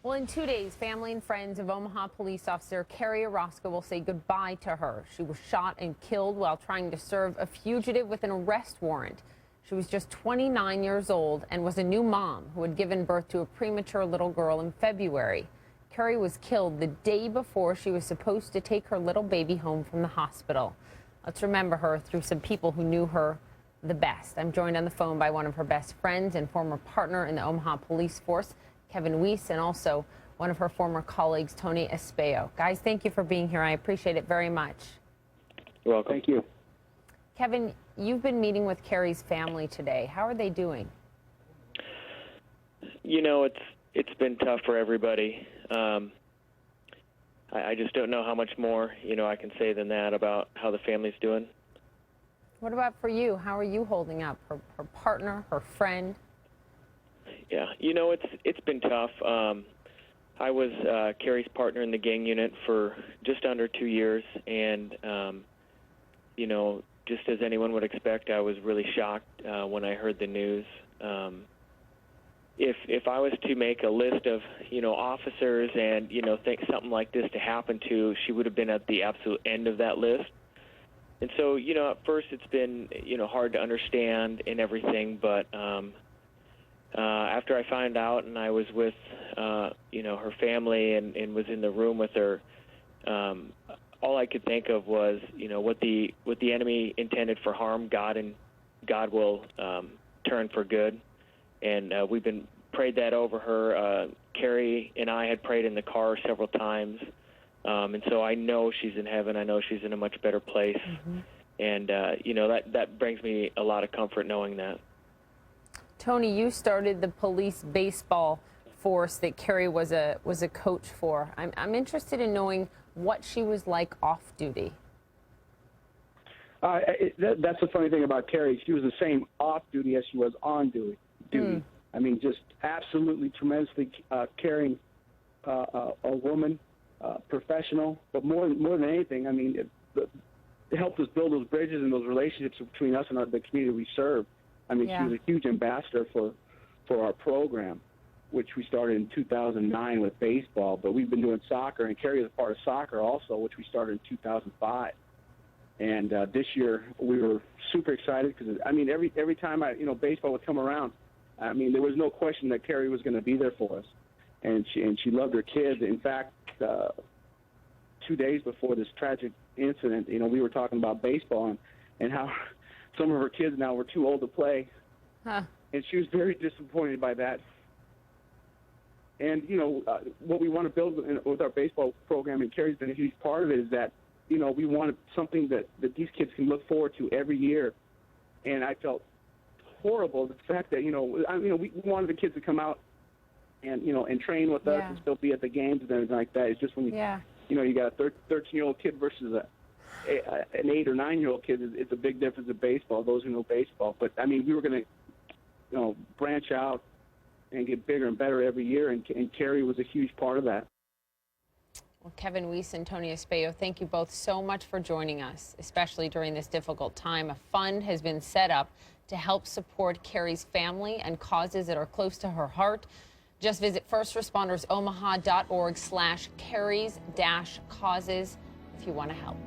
Well, in 2 days, family and friends of Omaha police officer Kerrie Orozco will say goodbye to her. She was shot and killed while trying to serve a fugitive with an arrest warrant. She was just 29 years old and was a new mom who had given birth to a premature little girl in February. Kerrie was killed the day before she was supposed to take her little baby home from the hospital. Let's remember her through some people who knew her the best. I'm joined on the phone by one of her best friends and former partner in the Omaha police force, Kevin Weiss, and also one of her former colleagues, Tony Espejo. Guys, thank you for being here. I appreciate it very much. You're welcome. Thank you. Kevin, you've been meeting with Kerrie's family today. How are they doing? You know, it's been tough for everybody. I just don't know how much more, I can say than that about how the family's doing. What about for you? How are you holding up? Her partner, her friend? Yeah, it's been tough. I was Kerrie's partner in the gang unit for just under 2 years, and, just as anyone would expect, I was really shocked when I heard the news. If I was to make a list of, officers and, think something like this to happen to, she would have been at the absolute end of that list. And so, at first it's been, hard to understand and everything, but after I found out and I was with, her family and was in the room with her, all I could think of was, what the enemy intended for harm, God will turn for good. And we've been prayed that over her. Kerrie and I had prayed in the car several times. And so I know she's in heaven. I know she's in a much better place. Mm-hmm. And, that brings me a lot of comfort knowing that. Tony, you started the police baseball force that Kerrie was a coach for. I'm interested in knowing what she was like off duty. That's the funny thing about Kerrie. She was the same off duty as she was on duty. I mean, just absolutely tremendously caring, a woman, professional, but more than anything, I mean, it helped us build those bridges and those relationships between us and the community we serve. I mean, She was a huge ambassador for our program, which we started in 2009 with baseball, but we've been doing soccer, and Kerrie was a part of soccer also, which we started in 2005. And this year we were super excited because, I mean, every time baseball would come around, I mean, there was no question that Kerrie was going to be there for us, and she loved her kids. In fact, 2 days before this tragic incident, we were talking about baseball and how some of her kids now were too old to play, and she was very disappointed by that. And what we want to build with our baseball program, and Kerrie's been a huge part of it, is that we want something that these kids can look forward to every year. And I felt horrible the fact that we wanted the kids to come out and and train with us and still be at the games and everything like that. It's just when you got a 13-year-old kid versus an 8 or 9-year-old kid, it's a big difference in baseball, those who know baseball. But I mean, we were going to branch out and get bigger and better every year, and Kerrie was a huge part of that. Well, Kevin Weiss and Tony Espejo, thank you both so much for joining us, especially during this difficult time. A fund has been set up to help support Kerrie's family and causes that are close to her heart. Just visit firstrespondersomaha.org/Kerrie's-causes if you want to help.